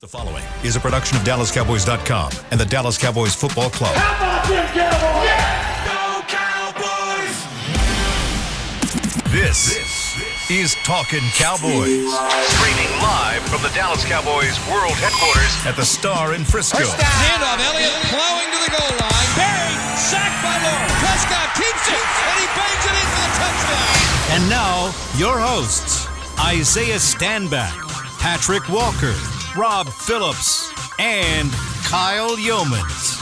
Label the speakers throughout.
Speaker 1: The following is a production of DallasCowboys.com and the Dallas Cowboys Football Club.
Speaker 2: How about them Cowboys?
Speaker 1: Yeah! Go Cowboys! This is Talkin Cowboys. Streaming live from the Dallas Cowboys World Headquarters at the Star in Frisco.
Speaker 3: Handoff, Elliott plowing to the goal line. Barry, sacked by Lawrence. Prescott keeps it, and he bangs it in for the touchdown.
Speaker 1: And now, your hosts, Isaiah Stanback, Patrick Walker, Rob Phillips, and Kyle Yeomans.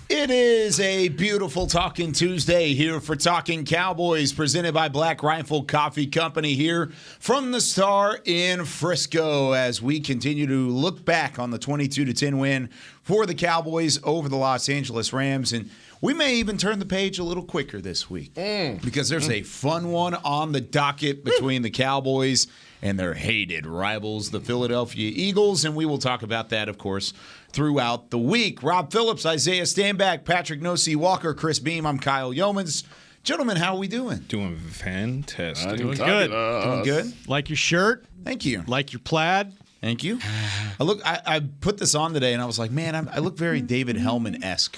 Speaker 4: It is a beautiful Talkin Tuesday here for Talkin Cowboys, presented by Black Rifle Coffee Company here from the Star in Frisco, as we continue to look back on the 22-10 win for the Cowboys over the Los Angeles Rams. And we may even turn the page a little quicker this week because there's a fun one on the docket between the Cowboys and their hated rivals, the Philadelphia Eagles. And we will talk about that, of course, throughout the week. Rob Phillips, Isaiah Stanback, Patrick Nosey Walker, Chris Beam. I'm Kyle Yeomans. Gentlemen, how are we doing?
Speaker 5: Doing fantastic.
Speaker 6: Doing good.
Speaker 4: Doing good?
Speaker 6: Like your shirt.
Speaker 4: Thank you.
Speaker 6: Like your plaid.
Speaker 4: Thank you. I put this on today, and I was like, man, I look very David Hellman-esque.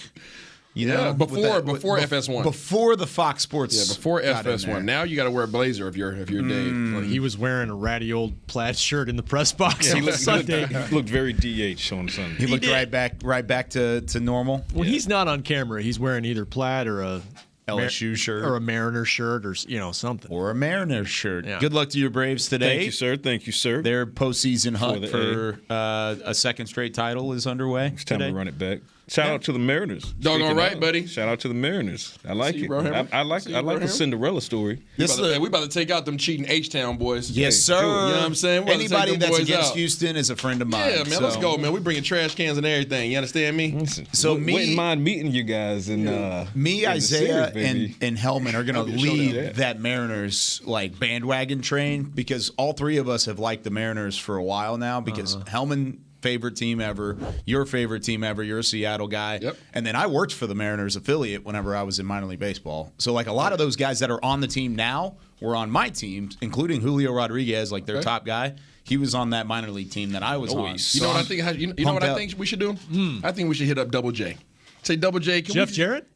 Speaker 4: You know,
Speaker 5: before FS1.
Speaker 4: Before the Fox Sports.
Speaker 5: Yeah, before FS1. Now you got to wear a blazer if you're Dave.
Speaker 6: Like he was wearing a ratty old plaid shirt in the press box
Speaker 5: he
Speaker 6: on
Speaker 5: looked,
Speaker 6: Sunday.
Speaker 5: He looked very DH on Sunday.
Speaker 4: He looked right back to normal.
Speaker 6: When he's not on camera, he's wearing either plaid or a
Speaker 4: LSU shirt.
Speaker 6: Or a Mariner shirt or, something.
Speaker 4: Or a Mariner shirt.
Speaker 6: Yeah.
Speaker 4: Good luck to your Braves today.
Speaker 5: Thank you, sir.
Speaker 4: Their postseason hunt for a second straight title is underway.
Speaker 5: It's time to run it back. Shout out to the Mariners.
Speaker 7: Doggone right, buddy.
Speaker 5: Shout out to the Mariners. I like it. I like the Cinderella story.
Speaker 7: We about to take out them cheating H-Town boys.
Speaker 4: Yes, sir.
Speaker 7: You know what I'm saying?
Speaker 4: Anybody that's against Houston is a friend of mine.
Speaker 7: Yeah, man, let's go, man. We bringing trash cans and everything. You understand me?
Speaker 4: So
Speaker 5: wouldn't mind meeting you guys and
Speaker 4: Isaiah,
Speaker 5: series,
Speaker 4: and Hellman are going to lead that Mariners bandwagon train, because all three of us have liked the Mariners for a while now, because Hellman, favorite team ever, your favorite team ever, you're a Seattle guy.
Speaker 7: Yep.
Speaker 4: And then I worked for the Mariners affiliate whenever I was in minor league baseball. So like a lot of those guys that are on the team now were on my team, including Julio Rodriguez, like their top guy. He was on that minor league team that I was on.
Speaker 7: You know what I think? You know what I think we should do? I think we should hit up Double J. Say Double J.
Speaker 6: Jeff Jarrett?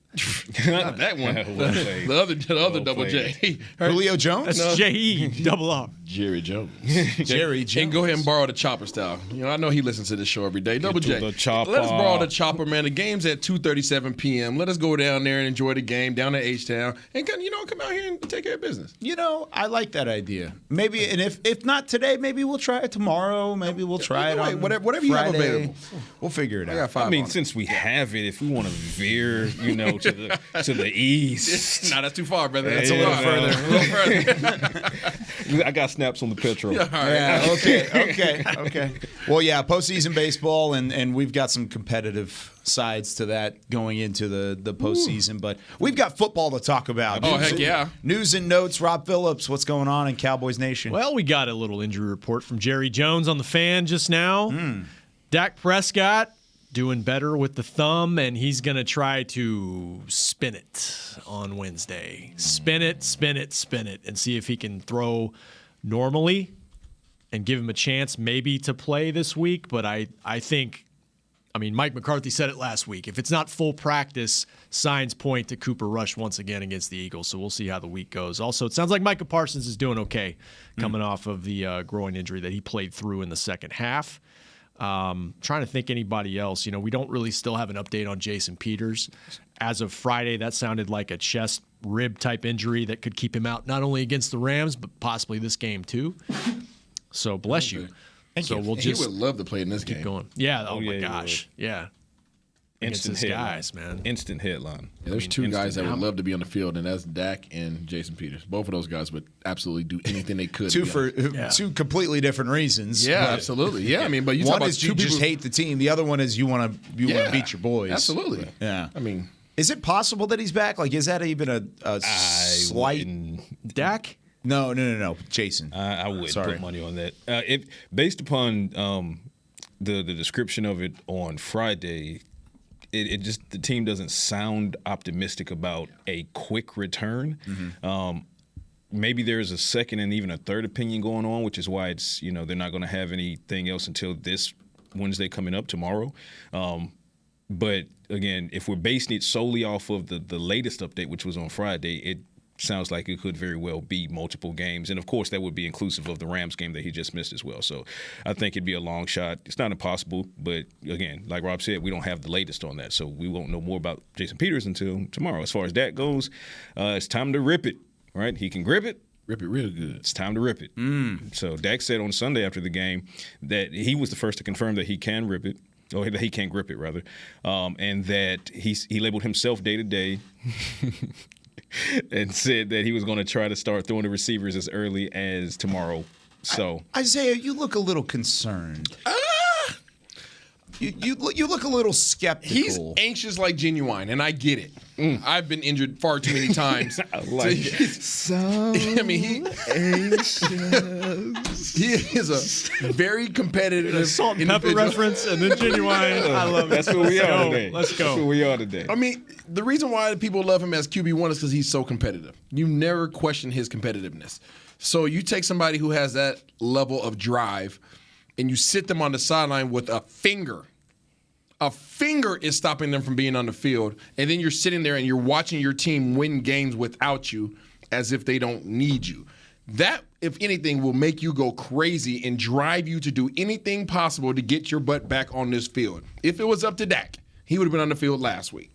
Speaker 7: Not that one. the other Double J.
Speaker 4: Julio Jones?
Speaker 6: That's J-E, double R.
Speaker 7: Jerry Jones.
Speaker 4: Jerry Jones.
Speaker 7: And go ahead and borrow the chopper style. I know he listens to this show every day. Double J.
Speaker 5: The chopper.
Speaker 7: Let us borrow the chopper, man. The game's at 2:37 p.m. Let us go down there and enjoy the game down at H-Town and come out here and take care of business.
Speaker 4: I like that idea. Maybe, and if not today, maybe we'll try it tomorrow. Maybe we'll try it on
Speaker 7: whatever
Speaker 4: Friday.
Speaker 7: you have available.
Speaker 4: We'll figure it out.
Speaker 5: I mean, since we have it, if we want to veer, to the east.
Speaker 7: No, that's too far, brother.
Speaker 4: That's a little further.
Speaker 5: I got snaps on the petrol.
Speaker 4: Yeah, okay. Well, yeah, postseason baseball, and we've got some competitive sides to that going into the postseason. But we've got football to talk about.
Speaker 7: Heck yeah.
Speaker 4: News and notes. Rob Phillips, what's going on in Cowboys Nation?
Speaker 6: Well, we got a little injury report from Jerry Jones on the Fan just now. Dak Prescott doing better with the thumb, and he's going to try to spin it on Wednesday. Spin it, and see if he can throw normally and give him a chance maybe to play this week. But I think, Mike McCarthy said it last week. If it's not full practice, signs point to Cooper Rush once again against the Eagles. So we'll see how the week goes. Also, it sounds like Micah Parsons is doing okay coming off of the groin injury that he played through in the second half. Trying to think anybody else. We don't really still have an update on Jason Peters. As of Friday, that sounded like a chest rib type injury that could keep him out not only against the Rams, but possibly this game too. So bless you.
Speaker 4: Thank you.
Speaker 7: We'll he would love to play in this game.
Speaker 6: Going. Yeah. Oh my gosh. Yeah.
Speaker 5: Instant
Speaker 6: guys, man.
Speaker 5: Instant headline.
Speaker 7: Yeah, there's two guys that would love to be on the field, and that's Dak and Jason Peters. Both of those guys would absolutely do anything they could.
Speaker 4: Two completely different reasons.
Speaker 7: Yeah, absolutely. Yeah, but you
Speaker 4: one
Speaker 7: talk
Speaker 4: is
Speaker 7: about
Speaker 4: you just hate the team. The other one is you want to beat your boys.
Speaker 7: Absolutely.
Speaker 4: Yeah.
Speaker 7: Is
Speaker 4: it possible that he's back? Like, is that even a slight
Speaker 6: Dak?
Speaker 4: No. Jason.
Speaker 5: I would put money on that. Based upon the description of it on Friday, it just the team doesn't sound optimistic about a quick return. maybe there's a second and even a third opinion going on, which is why it's they're not going to have anything else until this Wednesday coming up tomorrow. But again, if we're basing it solely off of the latest update, which was on Friday, it sounds like it could very well be multiple games. And, of course, that would be inclusive of the Rams game that he just missed as well. So I think it'd be a long shot. It's not impossible. But, again, like Rob said, we don't have the latest on that. So we won't know more about Jason Peters until tomorrow. As far as that goes, it's time to rip it, right? He can grip it.
Speaker 7: Rip it real good.
Speaker 5: It's time to rip it. So Dak said on Sunday after the game that he was the first to confirm that he can rip it. Or that he can't grip it, rather. And that he labeled himself day-to-day and said that he was going to try to start throwing the receivers as early as tomorrow. So
Speaker 4: Isaiah, you look a little concerned. You look a little skeptical.
Speaker 7: He's anxious like Genuine, and I get it. I've been injured far too many times.
Speaker 5: I like it.
Speaker 7: So anxious. He is a very competitive
Speaker 6: Salt and pepper
Speaker 7: individual.
Speaker 6: reference and then Genuine. I love it.
Speaker 5: That's who we are today.
Speaker 6: Let's go.
Speaker 5: That's who we are today.
Speaker 7: I mean, the reason why people love him as QB1 is because he's so competitive. You never question his competitiveness. So you take somebody who has that level of drive and you sit them on the sideline with a finger. A finger is stopping them from being on the field. And then you're sitting there and you're watching your team win games without you as if they don't need you. That, if anything, will make you go crazy and drive you to do anything possible to get your butt back on this field. If it was up to Dak, he would have been on the field last week.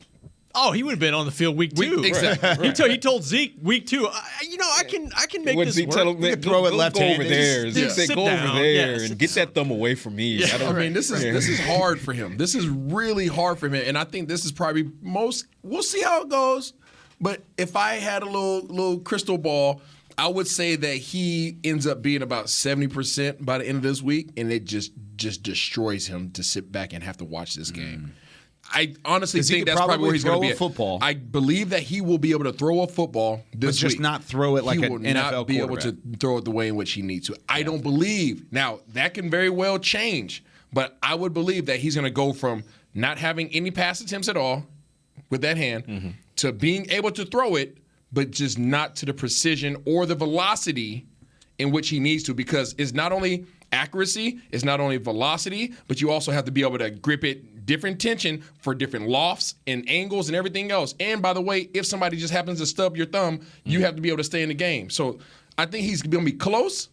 Speaker 6: Oh, he would have been on the field week 2.
Speaker 7: Exactly.
Speaker 6: He told Zeke week 2. I can make
Speaker 5: What
Speaker 6: this
Speaker 5: Zeke
Speaker 6: work.
Speaker 5: tell him?
Speaker 4: throw it left-handed.
Speaker 5: Go over there. Zeke said,
Speaker 6: sit
Speaker 5: go over
Speaker 6: down.
Speaker 5: there
Speaker 6: Yeah,
Speaker 5: and get that thumb away from me.
Speaker 7: I mean, this is hard for him. This is really hard for him, and I think this is probably most. We'll see how it goes, but if I had a little crystal ball, I would say that he ends up being about 70% by the end of this week, and it just destroys him to sit back and have to watch this game. I honestly
Speaker 4: 'Cause he
Speaker 7: think
Speaker 4: could
Speaker 7: that's probably where he's going to
Speaker 4: throw
Speaker 7: be.
Speaker 4: a football.
Speaker 7: I believe that he will be able to throw a football this
Speaker 4: But just
Speaker 7: week.
Speaker 4: not throw it like
Speaker 7: he
Speaker 4: an
Speaker 7: will
Speaker 4: NFL
Speaker 7: not be able to
Speaker 4: quarterback.
Speaker 7: throw it the way in which he needs to. I don't believe. Now, that can very well change, but I would believe that he's going to go from not having any pass attempts at all with that hand to being able to throw it, but just not to the precision or the velocity in which he needs to, because it's not only accuracy, it's not only velocity, but you also have to be able to grip it different tension for different lofts and angles and everything else. And by the way, if somebody just happens to stub your thumb, you have to be able to stay in the game. So I think he's going to be close.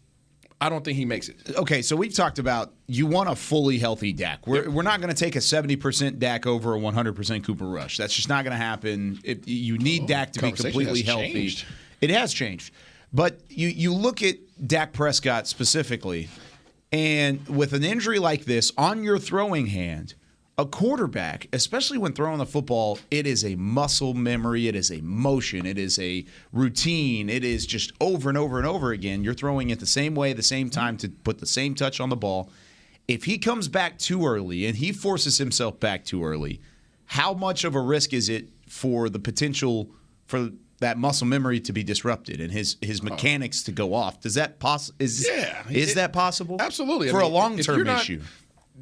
Speaker 7: I don't think he makes it.
Speaker 4: Okay, so we've talked about you want a fully healthy Dak. We're not going to take a 70% Dak over a 100% Cooper Rush. That's just not going to happen. You need Dak to be
Speaker 7: conversation
Speaker 4: completely
Speaker 7: has
Speaker 4: healthy.
Speaker 7: changed.
Speaker 4: It has changed. But you look at Dak Prescott specifically, and with an injury like this on your throwing hand, a quarterback, especially when throwing the football, it is a muscle memory. It is a motion. It is a routine. It is just over and over and over again. You're throwing it the same way, the same time to put the same touch on the ball. If he comes back too early and he forces himself back too early, how much of a risk is it for the potential for that muscle memory to be disrupted and his mechanics to go off? Is that possible? Is that possible?
Speaker 7: Absolutely.
Speaker 4: For
Speaker 7: I
Speaker 4: a
Speaker 7: mean, if
Speaker 4: long-term
Speaker 7: you're not-
Speaker 4: issue.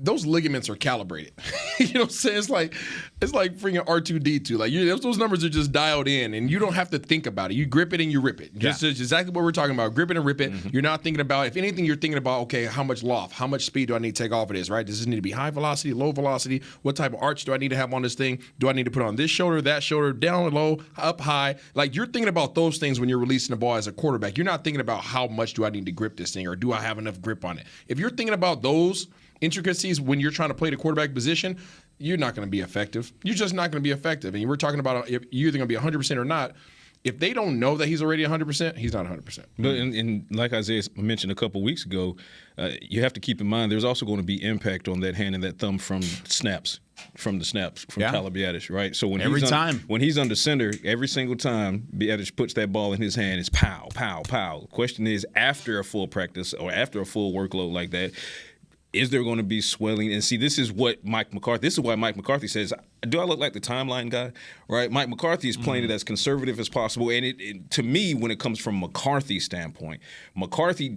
Speaker 7: Those ligaments are calibrated. You know what I'm saying? It's like freaking R2D2. Like those numbers are just dialed in, and you don't have to think about it. You grip it and you rip it. Just exactly what we're talking about. Grip it and rip it. You're not thinking about, if anything, you're thinking about, okay, how much loft, how much speed do I need to take off of this, right? Does this need to be high velocity, low velocity? What type of arch do I need to have on this thing? Do I need to put on this shoulder, that shoulder, down low, up high? Like, you're thinking about those things when you're releasing the ball as a quarterback. You're not thinking about how much do I need to grip this thing, or do I have enough grip on it? If you're thinking about those intricacies when you're trying to play the quarterback position, you're not going to be effective. You're just not going to be effective. And we're talking about if you're either going to be 100% or not. If they don't know that he's already 100%, he's not 100%.
Speaker 5: But and like Isaiah mentioned a couple weeks ago, you have to keep in mind there's also going to be impact on that hand and that thumb from the snaps from Tyler Biadasz, right? So when he's under center, every single time Biadasz puts that ball in his hand, it's pow, pow, pow. The question is, after a full practice or after a full workload like that, is there going to be swelling? And see, this is why Mike McCarthy says, do I look like the timeline guy? Right? Mike McCarthy is playing it as conservative as possible. And it to me, when it comes from McCarthy's standpoint, McCarthy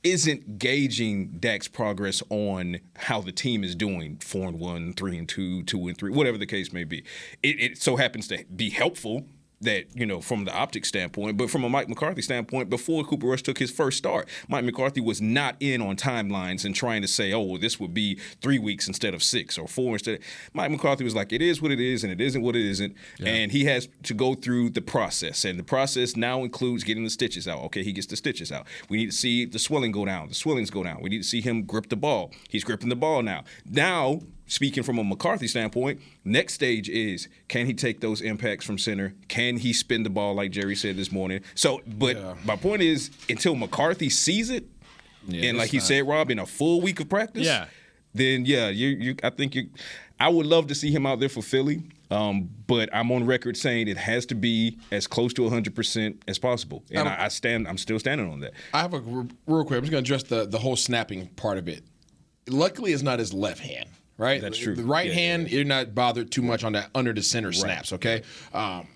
Speaker 5: isn't gauging Dak's progress on how the team is doing, 4-1, 3-2, 2-3, whatever the case may be. It so happens to be helpful that, from the optic standpoint, but from a Mike McCarthy standpoint, before Cooper Rush took his first start, Mike McCarthy was not in on timelines and trying to say, oh, well, this would be 3 weeks instead of 6 or 4 instead. Mike McCarthy was like, it is what it is and it isn't what it isn't. Yeah. And he has to go through the process. And the process now includes getting the stitches out. Okay, he gets the stitches out. We need to see the swelling go down. The swellings go down. We need to see him grip the ball. He's gripping the ball now. Now, speaking from a McCarthy standpoint, next stage is, can he take those impacts from center? Can he spin the ball like Jerry said this morning? So, but my point is, until McCarthy sees it, and like he said, Rob, in a full week of practice, then I would love to see him out there for Philly, but I'm on record saying it has to be as close to 100% as possible, and I'm still standing on that. I have
Speaker 7: real quick. I'm just going to address the whole snapping part of it. Luckily, it's not his left hand. Right?
Speaker 5: That's true.
Speaker 7: The right hand, you're not bothered too much on that under the center snaps, okay?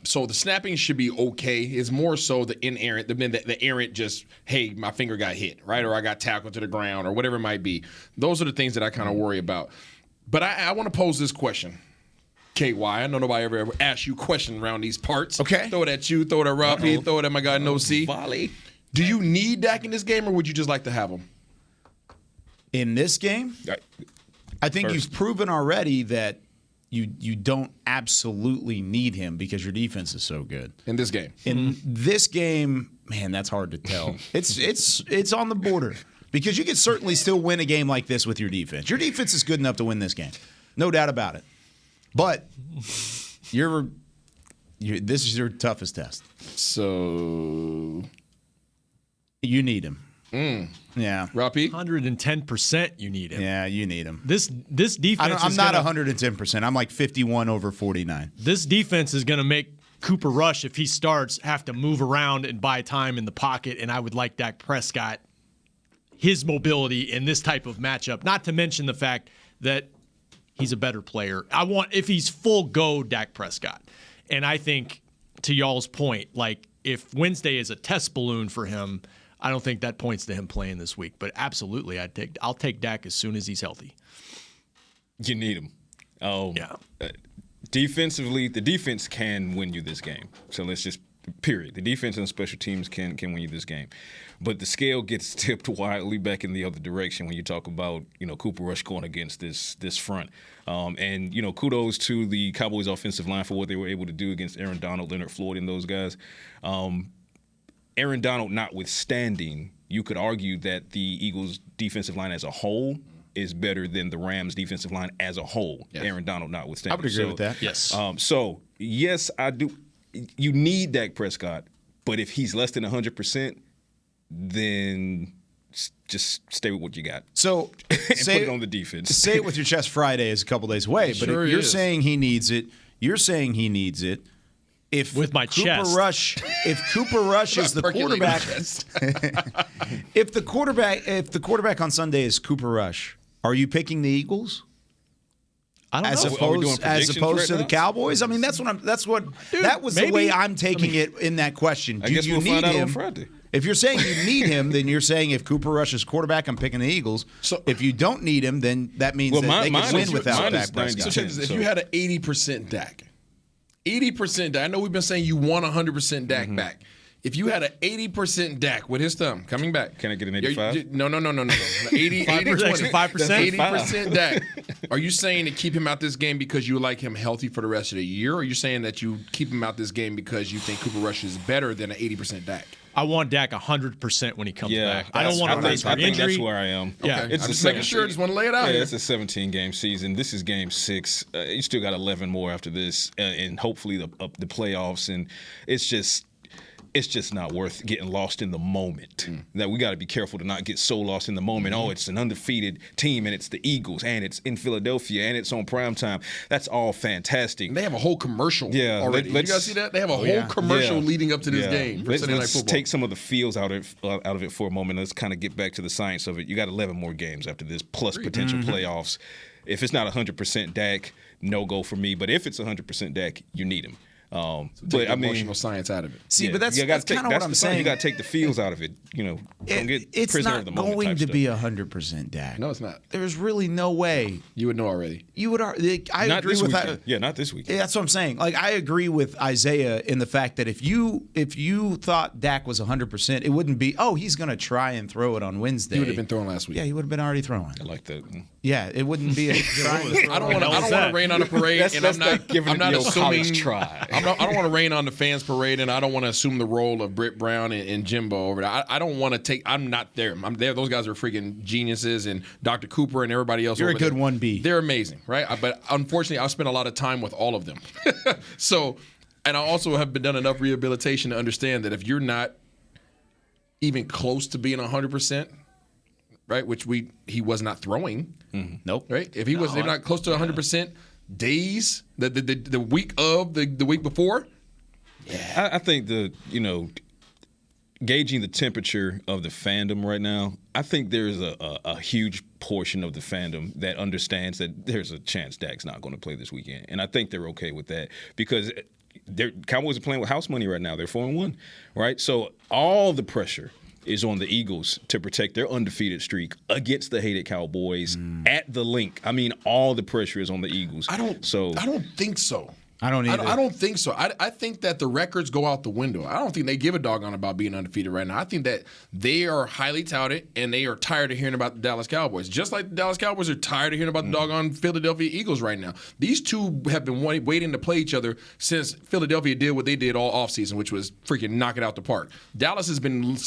Speaker 7: So the snapping should be okay. It's more so the inerrant, the errant just, hey, my finger got hit, right? Or I got tackled to the ground or whatever it might be. Those are the things that I kind of worry about. But I want to pose this question. KY, I know nobody ever asked you a question around these parts.
Speaker 4: Okay.
Speaker 7: Throw it at you, throw it at Rob P, throw it at my guy No C.
Speaker 5: Volley.
Speaker 7: Do you need Dak in this game or would you just like to have him?
Speaker 4: In this game? I think you've proven already that you don't absolutely need him because your defense is so good.
Speaker 7: In this game.
Speaker 4: In this game, man, that's hard to tell. It's on the border because you could certainly still win a game like this with your defense. Your defense is good enough to win this game. No doubt about it. But this is your toughest test.
Speaker 7: So
Speaker 4: you need him. Yeah.
Speaker 7: Roppy?
Speaker 6: 110% you need him.
Speaker 4: Yeah, you need him.
Speaker 6: This defense
Speaker 4: I'm not 110%. I'm like 51/49.
Speaker 6: This defense is going to make Cooper Rush, if he starts, have to move around and buy time in the pocket, and I would like Dak Prescott, his mobility in this type of matchup, not to mention the fact that he's a better player. If he's full go, Dak Prescott. And I think, to y'all's point, like if Wednesday is a test balloon for him, I don't think that points to him playing this week. But absolutely, I'll take Dak as soon as he's healthy.
Speaker 5: You need him. Defensively, the defense can win you this game. So let's just period. The defense and special teams can win you this game. But the scale gets tipped wildly back in the other direction when you talk about, Cooper Rush going against this front. And kudos to the Cowboys offensive line for what they were able to do against Aaron Donald, Leonard Floyd, and those guys. Aaron Donald notwithstanding, you could argue that the Eagles' defensive line as a whole is better than the Rams' defensive line as a whole. Yes. Aaron Donald notwithstanding.
Speaker 4: I would agree with that.
Speaker 6: Yes.
Speaker 5: So, yes, I do. You need Dak Prescott, but if he's less than 100%, then just stay with what you got.
Speaker 4: So
Speaker 5: and put it on the defense.
Speaker 4: Say it with your chest. Friday is a couple days away, but
Speaker 7: sure
Speaker 4: if you're saying he needs it. You're saying he needs it. If
Speaker 6: with my chest.
Speaker 4: If Cooper Rush is the quarterback, if the quarterback on Sunday is Cooper Rush, are you picking the Eagles?
Speaker 6: I don't know.
Speaker 4: As opposed to the Cowboys? I mean, that was the way I'm taking it in that question.
Speaker 5: I guess we'll find out on Friday.
Speaker 4: If you're saying you need him, then you're saying if Cooper Rush is quarterback, I'm picking the Eagles. So if you don't need him, then that means that they can win without Dak Prescott.
Speaker 7: So if you had an 80% Dak, 80% Dak. I know we've been saying you want 100% Dak back. If you had an 80% Dak with his thumb coming back.
Speaker 5: Can I get an 85?
Speaker 7: No. 80, 5%. 80% Dak. Are you saying to keep him out this game because you like him healthy for the rest of the year? Or are you saying that you keep him out this game because you think Cooper Rush is better than an 80% Dak?
Speaker 6: I want Dak 100% when he comes back. I don't want to race for
Speaker 5: injury. I think that's where I am.
Speaker 6: Yeah.
Speaker 7: Okay. I'm just making sure. Just want to lay it out here.
Speaker 5: It's a 17-game season. This is game 6. You still got 11 more after this, and hopefully the playoffs. And it's just not worth getting lost in the moment. That we got to be careful to not get so lost in the moment. Oh, it's an undefeated team, and it's the Eagles, and it's in Philadelphia, and it's on primetime. That's all fantastic.
Speaker 7: They have a whole commercial already. You guys see that? They have a whole commercial leading up to this game.
Speaker 5: Let's take some of the feels out of it for a moment. Let's kind of get back to the science of it. You got 11 more games after this, plus potential playoffs. If it's not 100% Dak, no go for me. But if it's 100% Dak, you need him.
Speaker 7: But I mean, emotional science out of it.
Speaker 4: See, but that's kind of what I'm saying.
Speaker 5: You got to take the feels out of it. Don't get
Speaker 4: it's
Speaker 5: prisoner
Speaker 4: not
Speaker 5: of the moment
Speaker 4: going
Speaker 5: type
Speaker 4: to
Speaker 5: stuff.
Speaker 4: be 100% Dak.
Speaker 7: No, it's not.
Speaker 4: There's really no way.
Speaker 7: You would know already.
Speaker 4: You would. I
Speaker 5: not
Speaker 4: agree
Speaker 5: this
Speaker 4: with
Speaker 5: weekend.
Speaker 4: that.
Speaker 5: Yeah, not this weekend.
Speaker 4: Yeah, that's what I'm saying. Like, I agree with Isaiah in the fact that if you thought Dak was 100%, it wouldn't be. Oh, he's going to try and throw it on Wednesday.
Speaker 7: He would have been throwing last week.
Speaker 4: Yeah, he would have been already throwing.
Speaker 5: I like that.
Speaker 4: Yeah, it wouldn't be.
Speaker 7: I don't want to rain on a parade, and I'm not assuming.
Speaker 5: Try.
Speaker 7: I don't want to rain on the fans' parade, and I don't want to assume the role of Britt Brown and Jimbo over there. I don't want to take. I'm not there. I'm there. Those guys are freaking geniuses, and Dr. Cooper and everybody else.
Speaker 4: You're
Speaker 7: over
Speaker 4: a good
Speaker 7: there.
Speaker 4: 1B.
Speaker 7: They're amazing, right? But unfortunately, I've spent a lot of time with all of them. So, and I also have done enough rehabilitation to understand that if you're not even close to being 100%, right? Which he was not throwing.
Speaker 5: Mm-hmm.
Speaker 4: Nope.
Speaker 7: Right? If he was not close to 100% days, the week of the week before.
Speaker 5: Yeah. I think gauging the temperature of the fandom right now, I think there's a huge portion of the fandom that understands that there's a chance Dak's not going to play this weekend. And I think they're okay with that because Cowboys are playing with house money right now. They're 4-1, right? So all the pressure is on the Eagles to protect their undefeated streak against the hated Cowboys at the link. I mean, all the pressure is on the Eagles.
Speaker 7: I don't think so.
Speaker 4: I don't either.
Speaker 7: I don't think so. I think that the records go out the window. I don't think they give a doggone about being undefeated right now. I think that they are highly touted, and they are tired of hearing about the Dallas Cowboys. Just like the Dallas Cowboys are tired of hearing about the doggone Philadelphia Eagles right now. These two have been waiting to play each other since Philadelphia did what they did all offseason, which was freaking knock it out the park. Dallas has been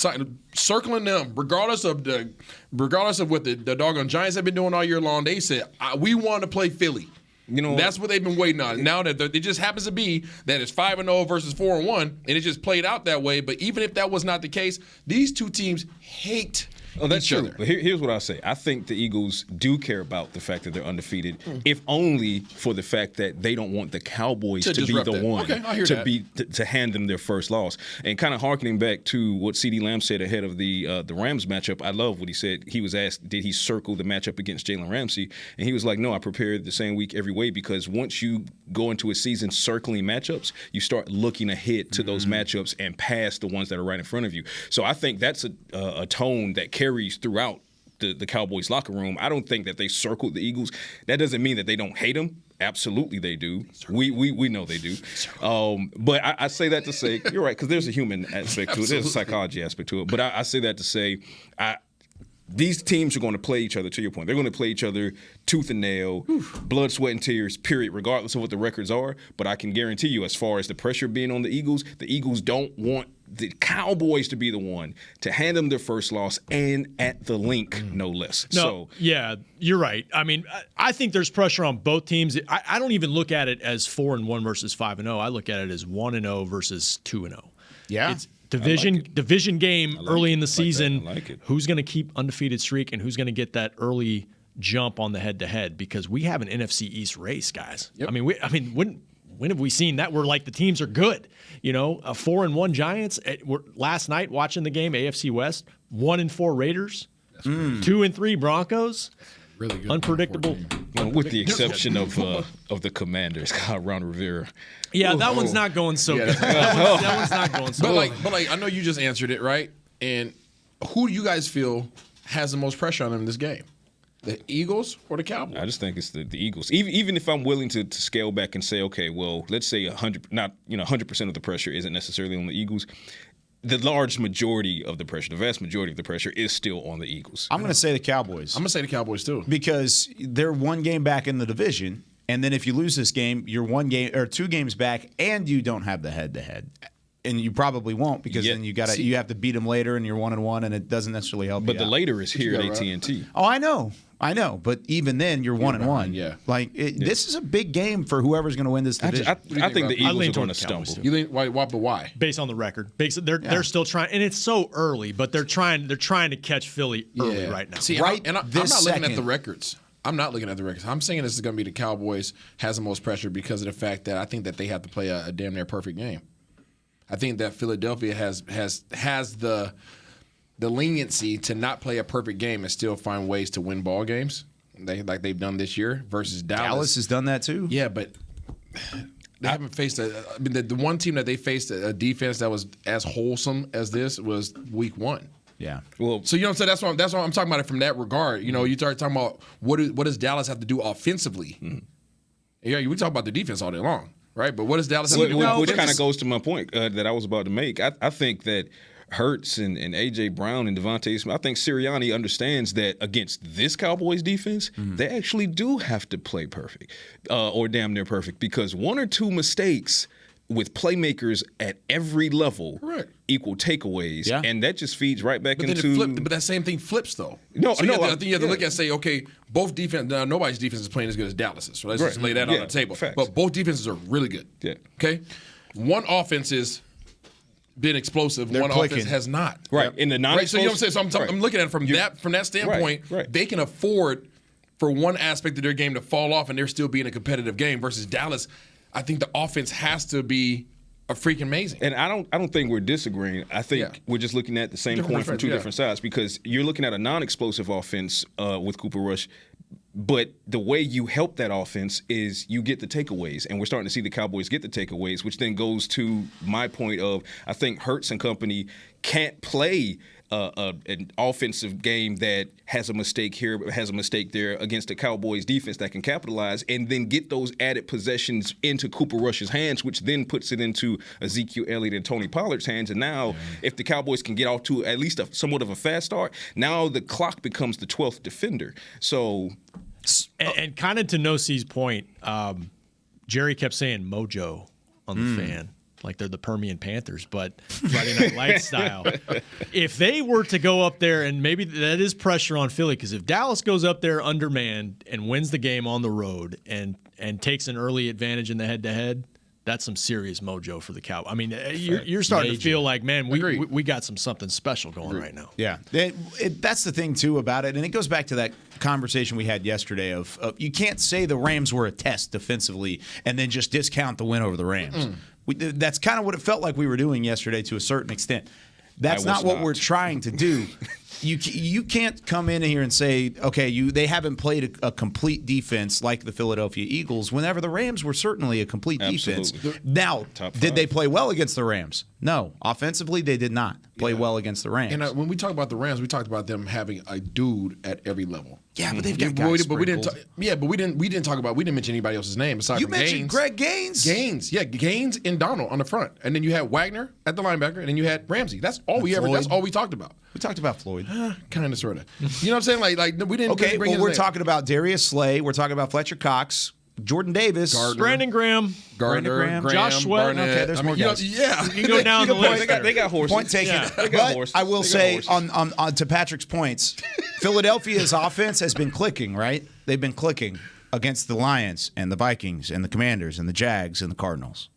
Speaker 7: circling them, regardless of what the doggone Giants have been doing all year long. They said, we want to play Philly. That's what they've been waiting on. Now that it just happens to be that it's 5-0 versus 4-1, and it just played out that way. But even if that was not the case, these two teams hate
Speaker 5: that's
Speaker 7: each
Speaker 5: true.
Speaker 7: other.
Speaker 5: But here's what I'll say. I think the Eagles do care about the fact that they're undefeated, if only for the fact that they don't want the Cowboys to be the one to hand them their first loss. And kind of hearkening back to what CeeDee Lamb said ahead of the Rams matchup, I love what he said. He was asked, did he circle the matchup against Jalen Ramsey? And he was like, no, I prepared the same week every way, because once you go into a season circling matchups, you start looking ahead to those matchups and past the ones that are right in front of you. So I think that's a tone that carries throughout the Cowboys locker room. I don't think that they circled the Eagles. That doesn't mean that they don't hate them. Absolutely they do. We know they do. But I say that to say, you're right, because there's a human aspect to it. There's a psychology aspect to it. But I say that to say, these teams are going to play each other, to your point. They're going to play each other tooth and nail, blood, sweat, and tears, period, regardless of what the records are. But I can guarantee you, as far as the pressure being on the Eagles don't want the Cowboys to be the one to hand them their first loss, and at the link, no less.
Speaker 6: No, yeah, you're right. I mean, I think there's pressure on both teams. I don't even look at it as 4-1 versus 5-0. I look at it as 1-0 versus 2-0.
Speaker 4: Yeah.
Speaker 6: It's division game early in the season.
Speaker 5: I like it.
Speaker 6: Who's going to keep undefeated streak and who's going to get that early jump on the head-to-head? Because we have an NFC East race, guys. Yep. When have we seen that? We're like, the teams are good. A 4-1 Giants. Last night watching the game, AFC West, 1-4 Raiders, 2-3 Broncos.
Speaker 7: Really good.
Speaker 6: Unpredictable.
Speaker 5: With the exception of the Commanders, Ron Rivera.
Speaker 6: Yeah, that one's not going so good. That one's not going so good.
Speaker 7: But I know you just answered it, right? And who do you guys feel has the most pressure on them in this game? The Eagles or the Cowboys?
Speaker 5: I just think it's the Eagles. Even if I'm willing to scale back and say, okay, well, let's say 100% of the pressure isn't necessarily on the Eagles. The large majority of the pressure, the vast majority of the pressure, is still on the Eagles.
Speaker 4: I'm going to say the Cowboys.
Speaker 7: I'm going to say the Cowboys too,
Speaker 4: because they're one game back in the division, and then if you lose this game, you're 1 game or 2 games back, and you don't have the head-to-head. And you probably won't, because then you have to beat them later, and you're 1-1, and it doesn't necessarily help.
Speaker 5: But the later is here at AT&T.
Speaker 4: Oh, I know. But even then, you're 1-1.
Speaker 7: Yeah.
Speaker 4: This is a big game for whoever's going to win this division.
Speaker 5: I think the Eagles are going to stumble.
Speaker 7: You think why? But why?
Speaker 6: Based on the record, they're still trying, and it's so early, but they're trying to catch Philly early right now.
Speaker 7: See, I'm not looking at the records. I'm not looking at the records. I'm saying this is going to be the Cowboys has the most pressure because of the fact that I think that they have to play a damn near perfect game. I think that Philadelphia has the leniency to not play a perfect game and still find ways to win ball games, like they've done this year versus Dallas.
Speaker 4: Dallas has done that too.
Speaker 7: Yeah, but They haven't faced the one team that they faced a defense that was as wholesome as this was week 1.
Speaker 4: Yeah.
Speaker 7: Well, so you know what I'm saying? That's why I'm talking about it from that regard. You start talking about what does Dallas have to do offensively? Mm-hmm. Yeah, we talk about the defense all day long, right? But what does Dallas have to do offensively?
Speaker 5: Which kind of goes to my point that I was about to make. I think that Hurts and A.J. Brown and Devontae Smith, I think Sirianni understands that against this Cowboys defense, they actually do have to play perfect or damn near perfect, because one or two mistakes with playmakers at every level equal takeaways, and that just feeds right back into.
Speaker 7: But that same thing flips, though.
Speaker 5: I
Speaker 7: think you have to look at and say, okay, both defense. Now, nobody's defense is playing as good as Dallas's, so let's just lay that on the table.
Speaker 5: Facts.
Speaker 7: But both defenses are really good. Yeah. Okay. One offense is been explosive. One offense has not.
Speaker 5: Right. In the non-explosive.
Speaker 7: So you know what I'm saying. So I'm looking at it from that standpoint. Right. They can afford for one aspect of their game to fall off, and they're still being a competitive game. Versus Dallas, I think the offense has to be a freaking amazing.
Speaker 5: And I don't think we're disagreeing. I think we're just looking at the same coin from two different sides, because you're looking at a non-explosive offense with Cooper Rush, but the way you help that offense is you get the takeaways, and we're starting to see the Cowboys get the takeaways, which then goes to my point of I think Hurts and company can't play an offensive game that has a mistake here, has a mistake there against the Cowboys defense that can capitalize and then get those added possessions into Cooper Rush's hands, which then puts it into Ezekiel Elliott and Tony Pollard's hands. And now if the Cowboys can get off to at least somewhat of a fast start, now the clock becomes the 12th defender. So,
Speaker 6: and kind of to No-C's point, Jerry kept saying mojo on the fan. Like they're the Permian Panthers, but Friday Night Lights style. If they were to go up there, and maybe that is pressure on Philly, because if Dallas goes up there undermanned and wins the game on the road and takes an early advantage in the head-to-head, that's some serious mojo for the Cowboys. I mean, you're starting to feel like, man, we got something special going right now.
Speaker 4: Yeah, that's the thing too about it, and it goes back to that conversation we had yesterday of you can't say the Rams were a test defensively and then just discount the win over the Rams. That's kind of what it felt like we were doing yesterday to a certain extent. That's not what we're trying to do. You can't come in here and say, okay, they haven't played a complete defense like the Philadelphia Eagles, whenever the Rams were certainly a complete defense. Now, did they play well against the Rams? No. Offensively, they did not play well against the Rams.
Speaker 7: And when we talk about the Rams, we talked about them having a dude at every level.
Speaker 4: Yeah, but they've got guys
Speaker 7: but we didn't mention anybody else's name aside from Gaines.
Speaker 4: You mentioned Greg Gaines.
Speaker 7: Gaines and Donald on the front, and then you had Wagner at the linebacker, and then you had Ramsey. That's all That's all we talked about.
Speaker 4: We talked about Floyd.
Speaker 7: Kind of, sort of. You know what I'm saying? Like we didn't.
Speaker 4: Okay, well, we're talking about Darius Slay. We're talking about Fletcher Cox, Jordan Davis,
Speaker 6: Brandon Graham,
Speaker 7: Josh Sweat.
Speaker 4: Okay, there's more guys.
Speaker 6: You can go down the list.
Speaker 5: They got horses.
Speaker 4: Point taken.
Speaker 5: Yeah.
Speaker 4: But I will say, on to Patrick's points, Philadelphia's offense has been clicking, right? They've been clicking against the Lions and the Vikings and the Commanders and the Jags and the Cardinals.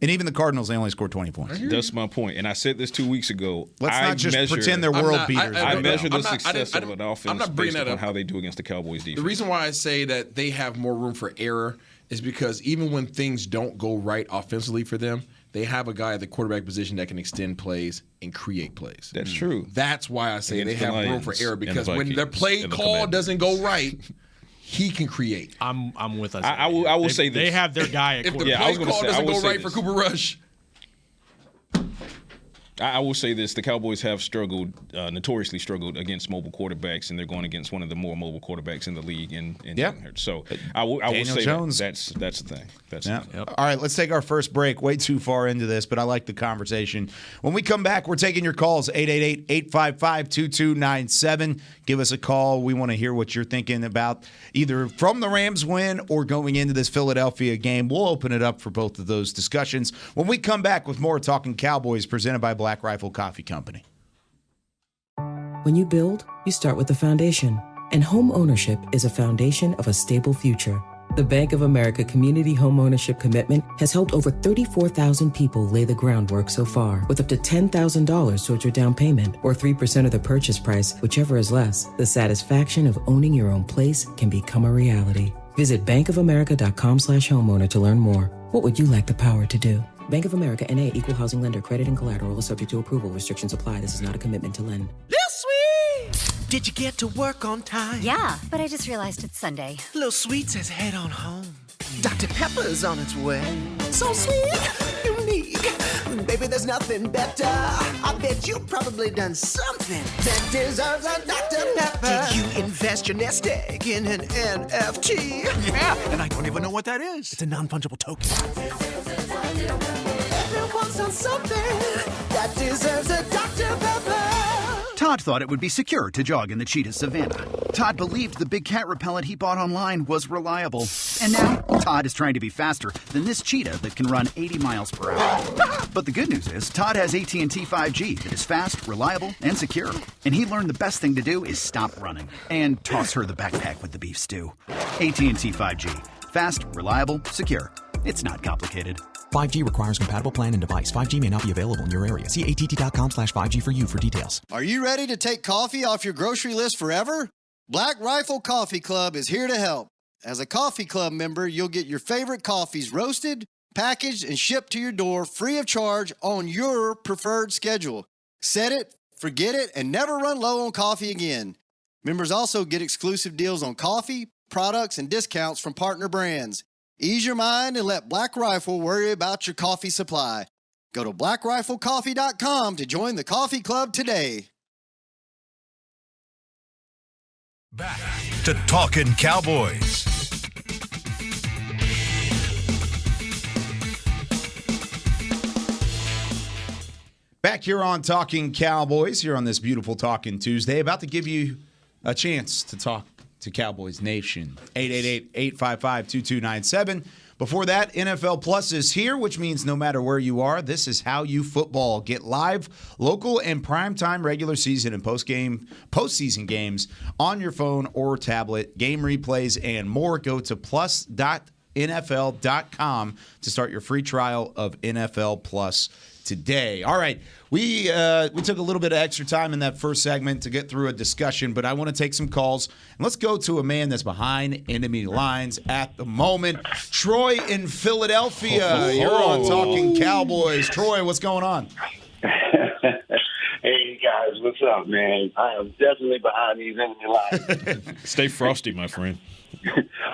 Speaker 4: And even the Cardinals, they only scored 20 points.
Speaker 5: That's my point. And I said this 2 weeks ago.
Speaker 4: Let's not just pretend they're world beaters.
Speaker 5: I measure the success of an offense based on how they do against the Cowboys defense.
Speaker 7: The reason why I say that they have more room for error is because even when things don't go right offensively for them, they have a guy at the quarterback position that can extend plays and create plays.
Speaker 5: That's true.
Speaker 7: That's why I say they have room for error, because when their play call doesn't go right, he can create.
Speaker 6: I'm with us.
Speaker 5: I will say this.
Speaker 6: They have their guy at quarterback.
Speaker 7: If the play call doesn't go right for Cooper Rush,
Speaker 5: I will say this: the Cowboys have struggled, notoriously struggled against mobile quarterbacks, and they're going against one of the more mobile quarterbacks in the league. So I will say that's the thing.
Speaker 4: All right, let's take our first break. Way too far into this, but I like the conversation. When we come back, we're taking your calls, 888-855-2297. Give us a call. We want to hear what you're thinking about either from the Rams win or going into this Philadelphia game. We'll open it up for both of those discussions when we come back with more Talking Cowboys presented by Black Rifle Coffee Company.
Speaker 2: When you build, you start with the foundation. And home ownership is a foundation of a stable future. The Bank of America Community Home Ownership Commitment has helped over 34,000 people lay the groundwork so far, with up to $10,000 towards your down payment or 3% of the purchase price, whichever is less. The satisfaction of owning your own place can become a reality. Visit bankofamerica.com/homeowner to learn more. What would you like the power to do? Bank of America N.A. Equal Housing Lender. Credit and collateral is subject to approval. Restrictions apply. This is not a commitment to lend.
Speaker 8: Lil Sweet! Did you get to work on time?
Speaker 9: Yeah, but I just realized it's Sunday.
Speaker 8: Lil Sweet says head on home. Dr. Pepper's on its way. So sweet, unique. Baby, there's nothing better. I bet you've probably done something that deserves a Dr. Pepper. Did you invest your nest egg in an NFT?
Speaker 9: Yeah, and I don't even know what that is. It's a non-fungible token.
Speaker 8: Everyone's done something that deserves a Dr. Pepper.
Speaker 10: Todd thought it would be secure to jog in the cheetah savanna. Todd believed the big cat repellent he bought online was reliable. And now, Todd is trying to be faster than this cheetah that can run 80 miles per hour. But the good news is, Todd has AT&T 5G that is fast, reliable, and secure. And he learned the best thing to do is stop running and toss her the backpack with the beef stew. AT&T 5G. Fast, reliable, secure. It's not complicated.
Speaker 11: 5G requires compatible plan and device. 5G may not be available in your area. See att.com/5G for you for details.
Speaker 12: Are you ready to take coffee off your grocery list forever? Black Rifle Coffee Club is here to help. As a coffee club member, you'll get your favorite coffees roasted, packaged, and shipped to your door free of charge on your preferred schedule. Set it, forget it, and never run low on coffee again. Members also get exclusive deals on coffee, products, and discounts from partner brands. Ease your mind and let Black Rifle worry about your coffee supply. Go to blackriflecoffee.com to join the coffee club today.
Speaker 1: Back to Talkin' Cowboys.
Speaker 4: Back here on Talkin' Cowboys, here on this beautiful Talkin' Tuesday, about to give you a chance to talk to Cowboys Nation. 888-855-2297. Before that, NFL Plus is here, which means no matter where you are, this is how you football. Get live, local, and primetime regular season and postseason games on your phone or tablet, game replays, and more. Go to plus.nfl.com to start your free trial of NFL Plus today. All right, we took a little bit of extra time in that first segment to get through a discussion, but I want to take some calls. And let's go to a man that's behind enemy lines at the moment. Troy in Philadelphia. You're on Talkin' Cowboys. Troy, what's going on?
Speaker 13: Hey, guys, what's up, man? I am definitely behind these enemy lines.
Speaker 5: Stay frosty, my friend.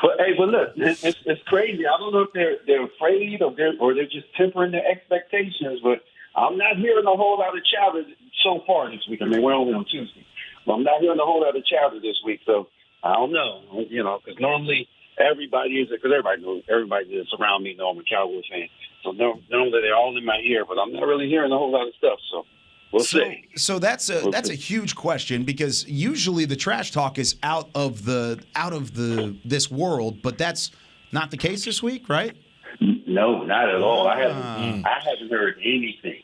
Speaker 13: But look, it's crazy. I don't know if they're afraid or they're just tempering their expectations, but I'm not hearing a whole lot of chatter so far this week. I mean, we're only on Tuesday, but I'm not hearing a whole lot of chatter this week. So I don't know, because normally everybody that's around me know I'm a Cowboys fan. So normally they're all in my ear, but I'm not really hearing a whole lot of stuff. So we'll see.
Speaker 4: So that's a huge question, because usually the trash talk is out of this world, but that's not the case this week, right?
Speaker 13: No, not at all. I haven't heard anything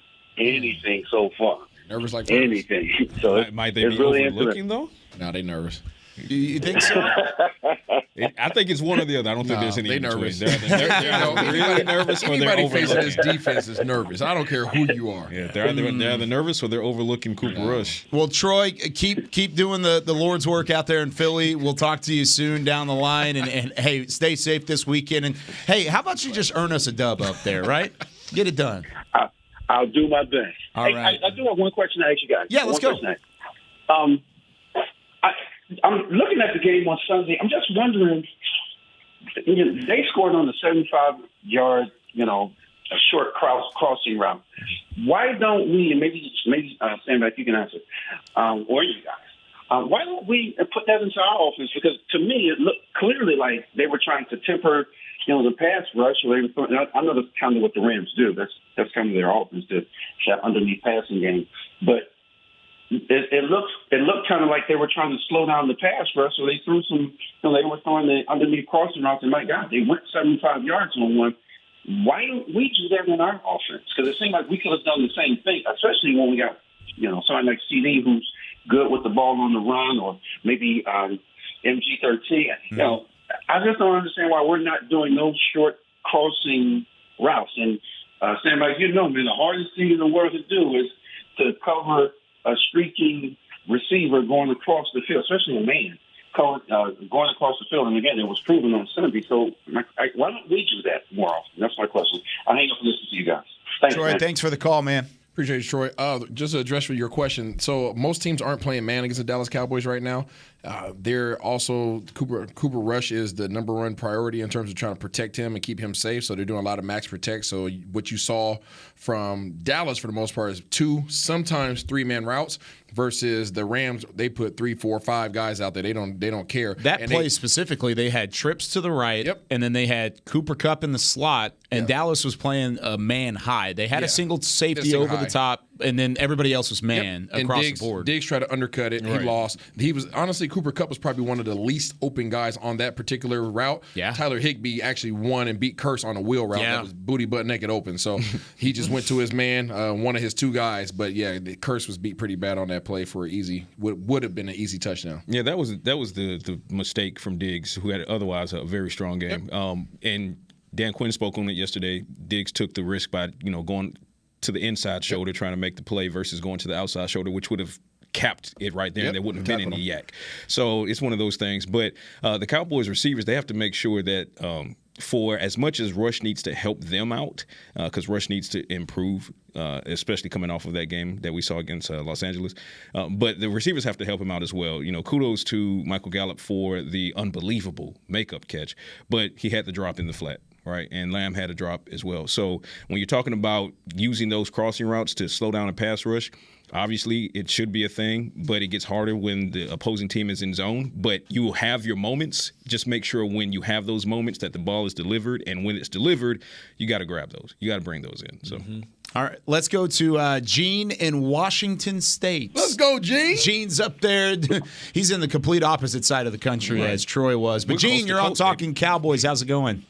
Speaker 13: so far.
Speaker 7: Nervous like
Speaker 13: anything. So
Speaker 5: might they be really overlooking though?
Speaker 7: No, they nervous.
Speaker 4: Do you think so?
Speaker 5: I think it's one of the other. I don't think there's any.
Speaker 7: They nervous.
Speaker 5: They're really nervous, or they're
Speaker 7: anybody
Speaker 5: overlooking.
Speaker 7: facing this defense is nervous. I don't care who you are.
Speaker 5: Yeah, they're either nervous or they're overlooking Cooper Rush.
Speaker 4: Well, Troy, keep doing the Lord's work out there in Philly. We'll talk to you soon down the line, and hey, stay safe this weekend. And hey, how about you just earn us a dub up there, right? Get it done.
Speaker 13: I'll do my best.
Speaker 4: All right.
Speaker 13: I do have one question to ask you guys.
Speaker 4: Yeah, let's go.
Speaker 13: I'm looking at the game on Sunday. I'm just wondering, they scored on the 75-yard, a short crossing route. Why don't we, and maybe stand back, you can answer, or you guys, why don't we put that into our offense? Because to me, it looked clearly like they were trying to temper, the pass rush. Or I know that's kind of what the Rams do. That's kind of their offense, that underneath passing game. But it looked kind of like they were trying to slow down the pass rush, so they threw some. They were throwing the underneath crossing routes, and my God, they went 75 yards on one. Why don't we do that in our offense? Because it seemed like we could have done the same thing, especially when we got somebody like CD who's good with the ball on the run, or maybe MG13. I just don't understand why we're not doing those short crossing routes. And Sam, like man, the hardest thing in the world to do is to cover a streaking receiver going across the field, especially a man going across the field. And again, it was proven on Sunday. So why don't we do that more often? That's my question. I hang up and listen to you guys. Thanks,
Speaker 4: Troy,
Speaker 13: man.
Speaker 4: thanks for the call, man.
Speaker 7: Appreciate you, Troy. Just to address your question, so most teams aren't playing man against the Dallas Cowboys right now. They're also Cooper Rush is the number one priority in terms of trying to protect him and keep him safe. So they're doing a lot of max protect. So what you saw from Dallas for the most part is 2, sometimes 3-man routes. Versus the Rams, they put 3, 4, 5 guys out there. They don't care.
Speaker 4: That play specifically, they had trips to the right, and then they had Cooper Kupp in the slot, and Dallas was playing a man high. They had a single safety over the top, and then everybody else was man across the board.
Speaker 7: Diggs tried to undercut it. Right. He lost. He was honestly, Cooper Kupp was probably one of the least open guys on that particular route.
Speaker 4: Yeah.
Speaker 7: Tyler Higbee actually won and beat Curse on a wheel route that was booty butt naked open. So he just went to his man, one of his 2 guys. But Curse was beat pretty bad on that play for an easy would have been an easy touchdown.
Speaker 5: Yeah, that was the mistake from Diggs, who had otherwise a very strong game. And Dan Quinn spoke on it yesterday. Diggs took the risk by going to the inside shoulder, trying to make the play versus going to the outside shoulder, which would have capped it right there, and there wouldn't have been any yak. So it's one of those things. But the Cowboys receivers, they have to make sure that for as much as Rush needs to help them out, because Rush needs to improve, especially coming off of that game that we saw against Los Angeles. But the receivers have to help him out as well. Kudos to Michael Gallup for the unbelievable makeup catch, but he had the drop in the flat. Right, and Lamb had a drop as well. So when you're talking about using those crossing routes to slow down a pass rush, obviously it should be a thing, but it gets harder when the opposing team is in zone. But you will have your moments. Just make sure when you have those moments that the ball is delivered, and when it's delivered, you got to grab those. You got to bring those in. So.
Speaker 4: All right, let's go to Gene in Washington State.
Speaker 7: Let's go, Gene.
Speaker 4: Gene's up there. He's in the complete opposite side of the country as Troy was. But Gene, you're on Talking Cowboys. How's it going?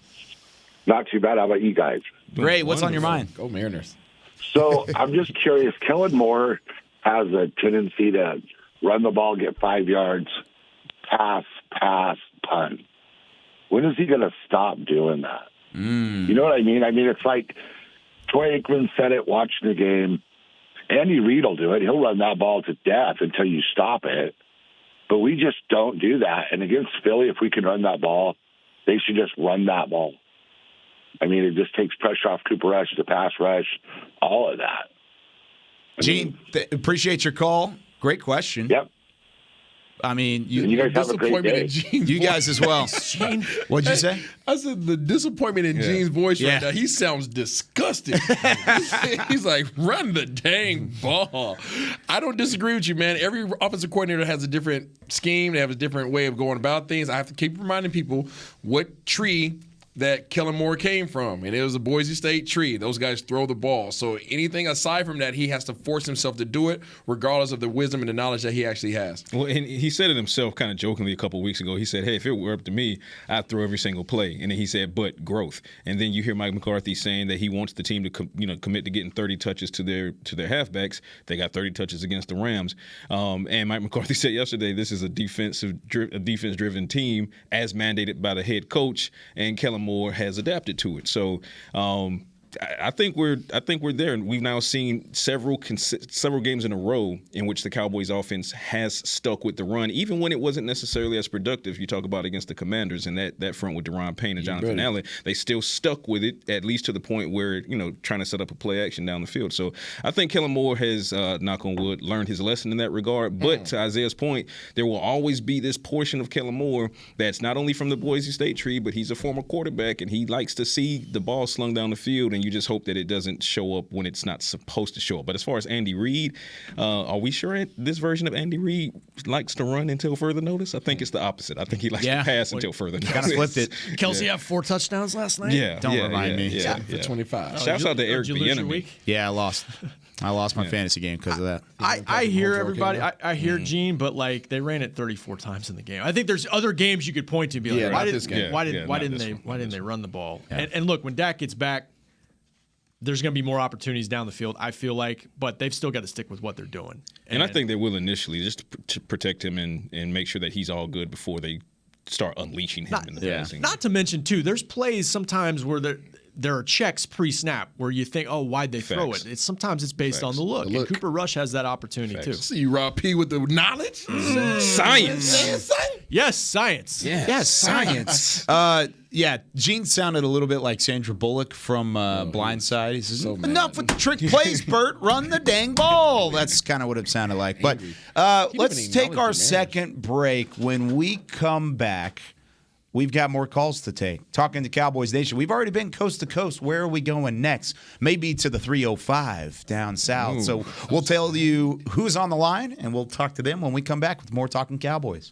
Speaker 14: Not too bad. How about you guys?
Speaker 4: Great. What's on your mind?
Speaker 7: Go Mariners.
Speaker 14: So I'm just curious. Kellen Moore has a tendency to run the ball, get 5 yards, pass, punt. When is he going to stop doing that? You know what I mean? I mean, it's like Troy Aikman said it watching the game. Andy Reid will do it. He'll run that ball to death until you stop it. But we just don't do that. And against Philly, if we can run that ball, they should just run that ball. I mean, it just takes pressure off Cooper Rush, the pass rush, all of that.
Speaker 4: Gene, appreciate your call. Great question.
Speaker 14: Yep.
Speaker 4: I mean,
Speaker 14: you guys have a great day.
Speaker 4: You guys as well.
Speaker 7: Gene,
Speaker 4: what'd you say?
Speaker 7: I said the disappointment in Gene's voice right now. He sounds disgusted. He's like, run the dang ball. I don't disagree with you, man. Every offensive coordinator has a different scheme. They have a different way of going about things. I have to keep reminding people what tree that Kellen Moore came from, and it was a Boise State tree. Those guys throw the ball. So anything aside from that, he has to force himself to do it, regardless of the wisdom and the knowledge that he actually has.
Speaker 5: Well, and he said it himself kind of jokingly a couple of weeks ago. He said, hey, if it were up to me, I'd throw every single play. And then he said, but growth. And then you hear Mike McCarthy saying that he wants the team to commit to getting 30 touches to their halfbacks. They got 30 touches against the Rams. And Mike McCarthy said yesterday, this is a defense-driven team as mandated by the head coach, and Kellen Moore has adapted to it. So I think we're there, and we've now seen several games in a row in which the Cowboys offense has stuck with the run, even when it wasn't necessarily as productive. You talk about against the Commanders and that front with Deron Payne and Jonathan Allen, they still stuck with it, at least to the point where trying to set up a play action down the field. So I think Kellen Moore has, knock on wood, learned his lesson in that regard. But to Isaiah's point, there will always be this portion of Kellen Moore that's not only from the Boise State tree, but he's a former quarterback, and he likes to see the ball slung down the field, and you just hope that it doesn't show up when it's not supposed to show up. But as far as Andy Reid, are we sure this version of Andy Reid likes to run until further notice? I think it's the opposite. I think he likes to pass until further notice.
Speaker 4: Kind of flipped it.
Speaker 6: Kelsey had 4 touchdowns last night?
Speaker 4: Don't remind me.
Speaker 7: Yeah, for 25.
Speaker 5: Shouts out to Eric Bieniemy.
Speaker 4: Yeah, I lost my fantasy game because of that.
Speaker 6: I hear everybody. I hear Gene, but they ran it 34 times in the game. I think there's other games you could point to and be like, why didn't they run the ball?
Speaker 4: Yeah.
Speaker 6: And look, when Dak gets back, there's going to be more opportunities down the field, I feel like, but they've still got to stick with what they're doing.
Speaker 5: And I think they will initially, just to protect him and make sure that he's all good before they start unleashing him in the passing.
Speaker 6: Not to mention, too, there's plays sometimes where there are checks pre-snap where you think, oh, why'd they throw it? Sometimes it's based on the look. And Cooper Rush has that opportunity, too.
Speaker 7: See Rob P. with the knowledge?
Speaker 5: Science.
Speaker 6: Yes, science.
Speaker 4: Yes, science. Gene sounded a little bit like Sandra Bullock from Blindside. He says, enough with the trick plays, Bert. Run the dang ball. That's kind of what it sounded like. But let's take our second break. When we come back, we've got more calls to take. Talking to Cowboys Nation. We've already been coast to coast. Where are we going next? Maybe to the 305 down south. Ooh. So we'll tell you who's on the line, and we'll talk to them when we come back with more Talking Cowboys.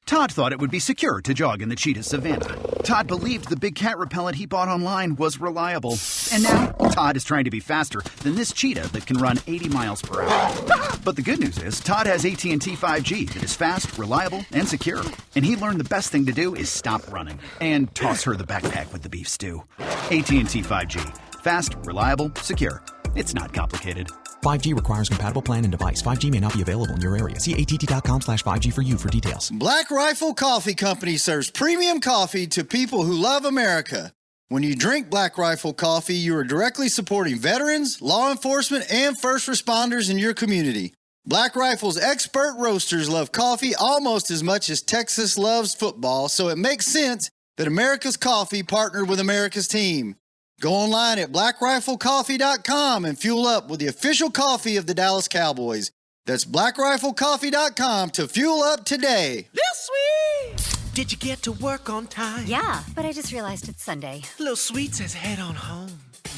Speaker 10: Todd thought it would be secure to jog in the cheetah savanna. Todd believed the big cat repellent he bought online was reliable. And now, Todd is trying to be faster than this cheetah that can run 80 miles per hour. But the good news is, Todd has AT&T 5G that is fast, reliable, and secure. And he learned the best thing to do is stop running and toss her the backpack with the beef stew. AT&T 5G. Fast, reliable, secure. It's not complicated.
Speaker 11: 5G requires compatible plan and device. 5G may not be available in your area. See att.com/5G for you for details.
Speaker 12: Black Rifle Coffee Company serves premium coffee to people who love America. When you drink Black Rifle coffee, you are directly supporting veterans, law enforcement, and first responders in your community. Black Rifle's expert roasters love coffee almost as much as Texas loves football, so it makes sense that America's Coffee partnered with America's team. Go online at blackriflecoffee.com and fuel up with the official coffee of the Dallas Cowboys. That's blackriflecoffee.com to fuel up today.
Speaker 8: This sweet! Did you get to work on time?
Speaker 15: Yeah, but I just realized it's Sunday.
Speaker 8: Little Sweet says head on home.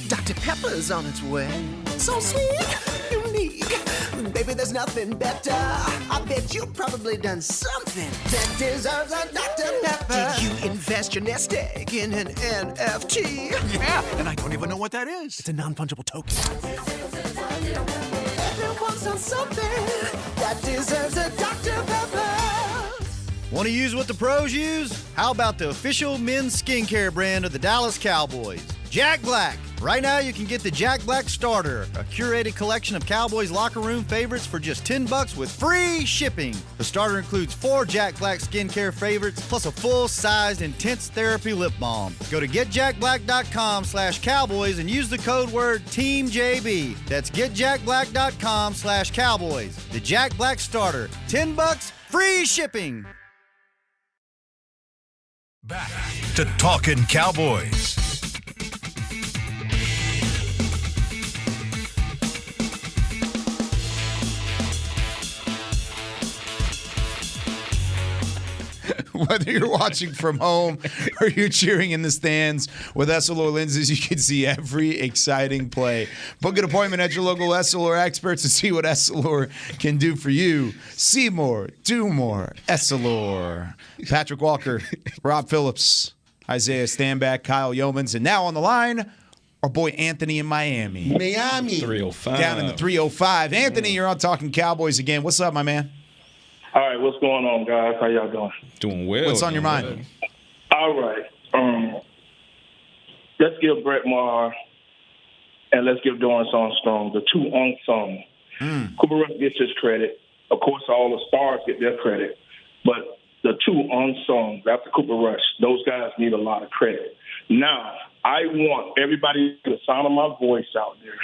Speaker 8: Dr. Pepper's on its way. So sweet, unique. Baby, there's nothing better. I bet you've probably done something that deserves a Dr. Pepper. Did you invest your nest egg in an NFT?
Speaker 9: Yeah, and I don't even know what that is. It's a non-fungible token.
Speaker 8: Everyone's done something that deserves a Dr. Pepper.
Speaker 12: Want to use what the pros use? How about the official men's skincare brand of the Dallas Cowboys, Jack Black? Right now, you can get the Jack Black Starter, a curated collection of Cowboys locker room favorites for just $10 with free shipping. The starter includes 4 Jack Black skincare favorites, plus a full-sized intense therapy lip balm. Go to getjackblack.com/Cowboys and use the code word TEAMJB. That's getjackblack.com/Cowboys. The Jack Black Starter, $10, free shipping.
Speaker 1: Back to Talkin' Cowboys.
Speaker 4: Whether you're watching from home or you're cheering in the stands with Essilor lenses, you can see every exciting play. Book an appointment at your local Essilor experts to see what Essilor can do for you. See more, do more, Essilor. Patrick Walker, Rob Phillips, Isaiah Stanback, Kyle Yeomans, and now on the line, our boy Anthony in Miami.
Speaker 5: 305.
Speaker 4: Down in the 305. Anthony, you're on Talking Cowboys again. What's up, my man?
Speaker 16: All right, what's going on, guys? How y'all doing?
Speaker 5: Doing well.
Speaker 4: What's on your mind?
Speaker 16: All right. Let's give Brett Maher and let's give Doris Armstrong, the two unsung. Cooper Rush gets his credit. Of course, all the stars get their credit. But the two unsung, after Cooper Rush, those guys need a lot of credit. Now, I want everybody to sound of my voice out there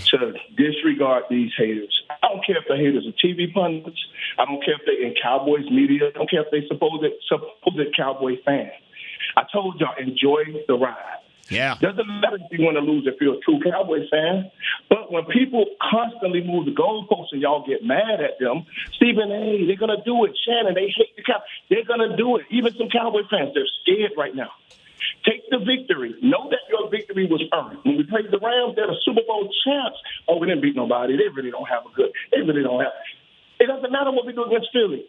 Speaker 16: to disregard these haters. I don't care if the haters are TV pundits. I don't care if they're in Cowboys media. I don't care if they supposed Cowboy fans. I told y'all, enjoy the ride.
Speaker 4: Yeah.
Speaker 16: Doesn't matter if you win or lose if you're a true Cowboys fan. But when people constantly move the goalposts and y'all get mad at them, Stephen A., they're going to do it. Shannon, they hate the Cowboys. They're going to do it. Even some Cowboy fans, they're scared right now. Take the victory. Know that your victory was earned. When we played the Rams, they're the Super Bowl champs. Oh, we didn't beat nobody. They really don't have a good. They really don't have. It doesn't matter what we do against Philly.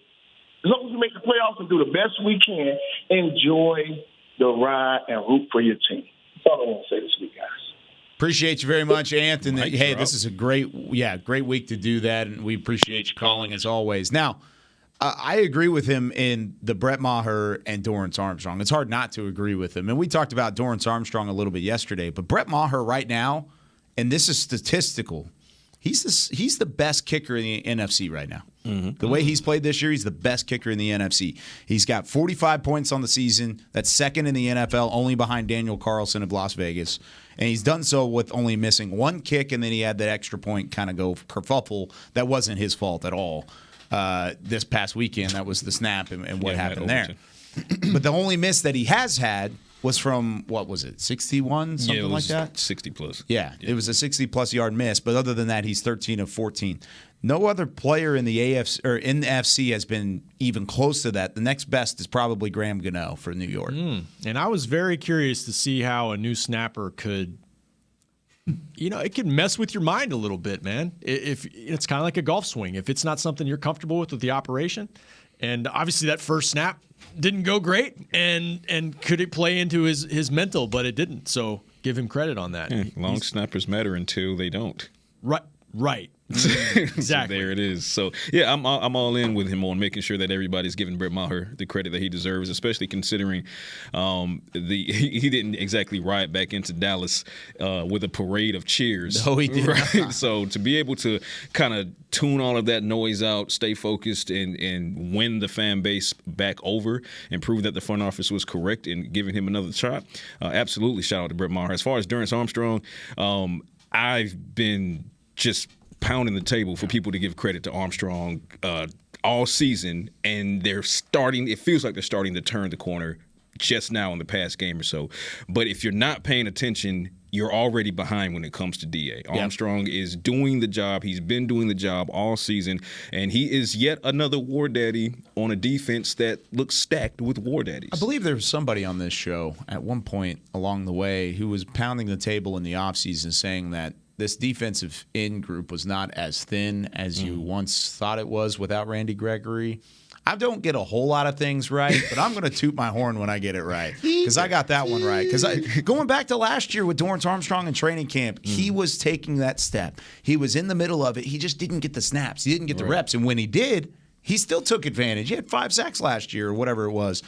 Speaker 16: As long as we make the playoffs and do the best we can, enjoy the ride and root for your team. That's all I want to say this week, guys.
Speaker 4: Appreciate you very much, Anthony. Hey, this is a great week to do that, and we appreciate you calling as always. Now, I agree with him in the Brett Maher and Doris Armstrong. It's hard not to agree with him. And we talked about Doris Armstrong a little bit yesterday. But Brett Maher right now, and this is statistical, he's the best kicker in the NFC right now. Mm-hmm. The way he's played this year, he's the best kicker in the NFC. He's got 45 points on the season. That's second in the NFL, only behind Daniel Carlson of Las Vegas. And he's done so with only missing one kick, and then he had that extra point kind of go kerfuffle. That wasn't his fault at all. this past weekend. That was the snap and what happened there. But the only miss that he has had was from, what was it, 61, something like that?
Speaker 5: 60 plus.
Speaker 4: Yeah, it was a 60-plus yard miss. But other than that, he's 13 of 14. No other player in the AFC or in the FC has been even close to that. The next best is probably Graham Gano for New York.
Speaker 6: And I was very curious to see how a new snapper could, it could mess with your mind a little bit, man. If it's kind of like a golf swing. If it's not something you're comfortable with the operation, and obviously that first snap didn't go great, and could it play into his mental, but it didn't. So give him credit on that.
Speaker 5: Long snappers matter until they don't.
Speaker 6: Right. Exactly.
Speaker 5: So there it is. So yeah, I'm all in with him on making sure that everybody's giving Brett Maher the credit that he deserves, especially considering he didn't exactly ride back into Dallas with a parade of cheers.
Speaker 4: No, he didn't.
Speaker 5: Right? So to be able to kind of tune all of that noise out, stay focused, and win the fan base back over, and prove that the front office was correct in giving him another shot. Absolutely, shout out to Brett Maher. As far as Doris Armstrong, I've been just pounding the table for people to give credit to Armstrong all season, and it feels like they're starting to turn the corner just now in the past game or so. But if you're not paying attention, you're already behind when it comes to DA. Armstrong is doing the job. He's been doing the job all season, and he is yet another war daddy on a defense that looks stacked with war daddies.
Speaker 4: I believe there was somebody on this show at one point along the way who was pounding the table in the offseason saying that this defensive end group was not as thin as you once thought it was without Randy Gregory. I don't get a whole lot of things right, but I'm going to toot my horn when I get it right, because I got that one right. Because going back to last year with Doris Armstrong in training camp, he was taking that step. He was in the middle of it. He just didn't get the snaps. He didn't get the reps. And when he did, he still took advantage. He had 5 sacks last year or whatever it was.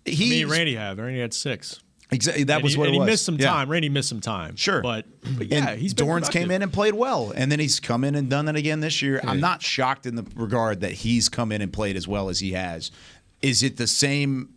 Speaker 6: Randy had 6.
Speaker 4: Exactly, that was what it was.
Speaker 6: And he missed some time. Randy missed some time.
Speaker 4: Sure.
Speaker 6: But yeah, he's been
Speaker 4: Dorrance came in and played well, and then he's come in and done that again this year.
Speaker 5: Yeah.
Speaker 4: I'm not shocked in the regard that he's come in and played as well as he has. Is it the same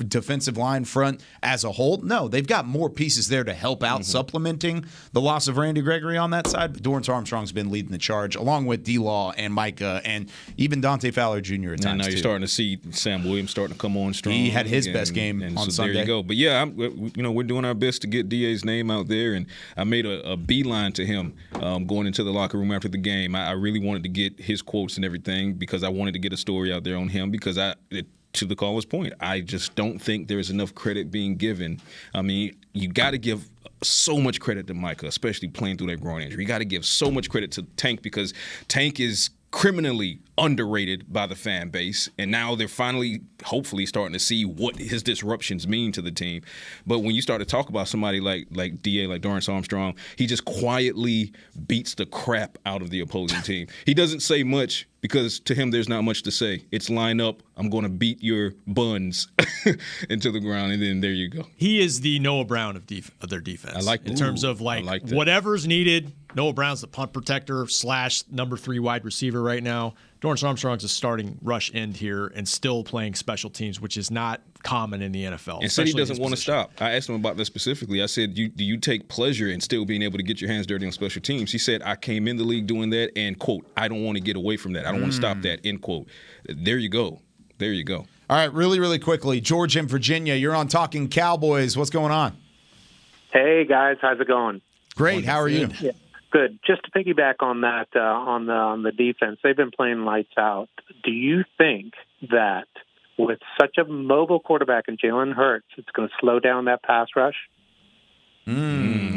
Speaker 4: defensive line front as a whole? No, they've got more pieces there to help out, supplementing the loss of Randy Gregory on that side. But Dorrance Armstrong's been leading the charge, along with D-Law and Micah and even Dante Fowler Jr. at times.
Speaker 5: And now you're starting to see Sam Williams starting to come on strong.
Speaker 4: He had his best game on Sunday.
Speaker 5: There you go. But yeah, we're doing our best to get DA's name out there, and I made a beeline to him going into the locker room after the game. I really wanted to get his quotes and everything because I wanted to get a story out there on him because to the caller's point, I just don't think there's enough credit being given. I mean, you got to give so much credit to Micah, especially playing through that groin injury. You got to give so much credit to Tank because Tank is criminally underrated by the fan base, and now they're finally, hopefully, starting to see what his disruptions mean to the team. But when you start to talk about somebody like DA, like Doris Armstrong, he just quietly beats the crap out of the opposing team. He doesn't say much because to him there's not much to say. It's line up, I'm going to beat your buns into the ground, and then there you go.
Speaker 6: He is the Noah Brown of their defense.
Speaker 5: I like that.
Speaker 6: In terms of whatever's needed. Noah Brown's the punt protector / number 3 wide receiver right now. Doris Armstrong's a starting rush end here and still playing special teams, which is not common in the NFL.
Speaker 5: And said he doesn't want to stop. I asked him about that specifically. I said, do you take pleasure in still being able to get your hands dirty on special teams? He said, I came in the league doing that, and, quote, I don't want to get away from that. I don't want to stop that, end quote. There you go. There you go.
Speaker 4: All right, really, really quickly. George in Virginia, you're on Talkin Cowboys. What's going on?
Speaker 17: Hey, guys. How's it going?
Speaker 4: Great. How are you?
Speaker 17: Yeah. Good. Just to piggyback on that, on the defense, they've been playing lights out. Do you think that with such a mobile quarterback in Jalen Hurts, it's going to slow down that pass rush?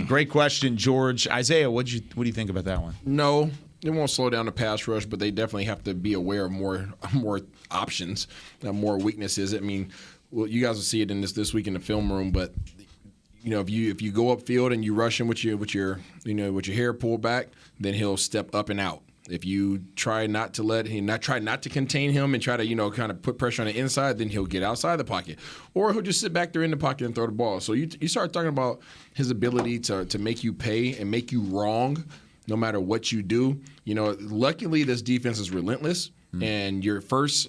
Speaker 4: Great question, George. Isaiah, what do you think about that one?
Speaker 7: No, it won't slow down the pass rush, but they definitely have to be aware of more options, more weaknesses. I mean, well, you guys will see it in this week in the film room, but you know, if you go upfield and you rush him with your hair pulled back, then he'll step up and out. If you try not to contain him and try to, kind of put pressure on the inside, then he'll get outside the pocket. Or he'll just sit back there in the pocket and throw the ball. So you start talking about his ability to make you pay and make you wrong no matter what you do. Luckily this defense is relentless, and your first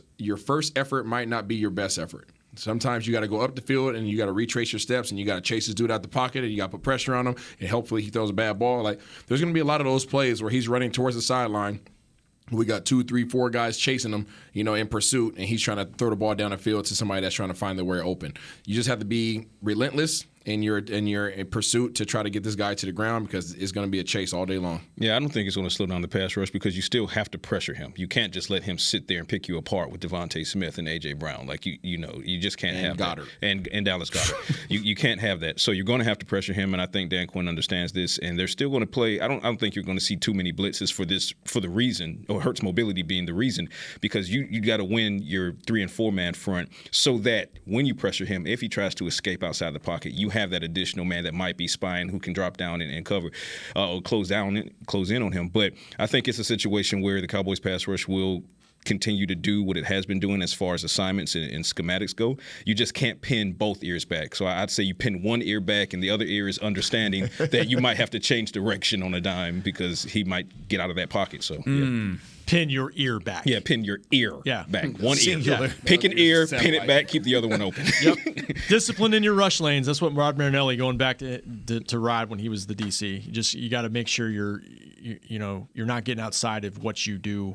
Speaker 7: effort might not be your best effort. Sometimes you got to go up the field and you got to retrace your steps and you got to chase this dude out the pocket and you got to put pressure on him and hopefully he throws a bad ball. Like, there's going to be a lot of those plays where he's running towards the sideline We got 2, 3, 4 guys chasing him, in pursuit, and he's trying to throw the ball down the field to somebody that's trying to find their way open. You just have to be relentless in your pursuit to try to get this guy to the ground, because it's going to be a chase all day long.
Speaker 5: Yeah, I don't think it's going to slow down the pass rush, because you still have to pressure him. You can't just let him sit there and pick you apart with Devontae Smith and A.J. Brown. Like, you just can't have
Speaker 7: Goddard.
Speaker 5: that. And Dallas Goedert. you can't have that. So you're going to have to pressure him, and I think Dan Quinn understands this, and they're still going to play. I don't think you're going to see too many blitzes for the reason, or Hurts' mobility being the reason, because you got to win your 3 and 4 man front, so that when you pressure him, if he tries to escape outside the pocket, you have that additional man that might be spying who can drop down and cover or close in on him. But I think it's a situation where the Cowboys pass rush will continue to do what it has been doing as far as assignments and schematics go. You just can't pin both ears back. So I'd say you pin one ear back and the other ear is understanding that you might have to change direction on a dime because he might get out of that pocket. So yeah.
Speaker 6: Pin your ear back.
Speaker 5: Yeah, pin your ear back. One
Speaker 6: Singular.
Speaker 5: ear. Yeah. Pick an ear, pin it back, keep the other one open.
Speaker 6: Yep. Discipline in your rush lanes. That's what Rod Marinelli, going back to Rod when he was the DC. You got to make sure you're not getting outside of what you do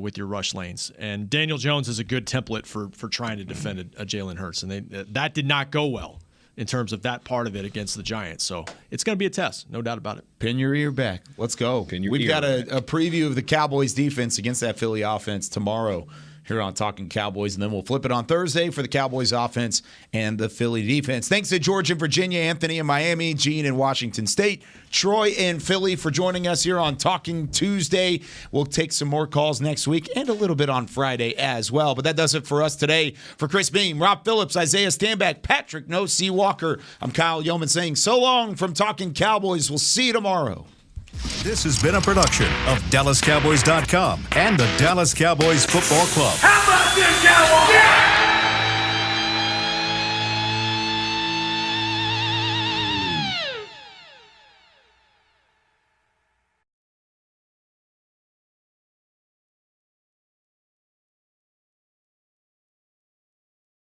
Speaker 6: with your rush lanes. And Daniel Jones is a good template for trying to defend a Jalen Hurts, and that did not go well in terms of that part of it against the Giants. So it's going to be a test, no doubt about it.
Speaker 4: Pin your ear back. Let's go. We've got a preview of the Cowboys defense against that Philly offense tomorrow here on Talkin' Cowboys, and then we'll flip it on Thursday for the Cowboys offense and the Philly defense. Thanks to George in Virginia, Anthony in Miami, Gene in Washington State, Troy in Philly for joining us here on Talkin' Tuesday. We'll take some more calls next week and a little bit on Friday as well. But that does it for us today. For Chris Beam, Rob Phillips, Isaiah Stanback, Patrick No C. Walker, I'm Kyle Yeoman saying so long from Talkin' Cowboys. We'll see you tomorrow.
Speaker 1: This has been a production of DallasCowboys.com and the Dallas Cowboys Football Club.
Speaker 3: How about this, Cowboys?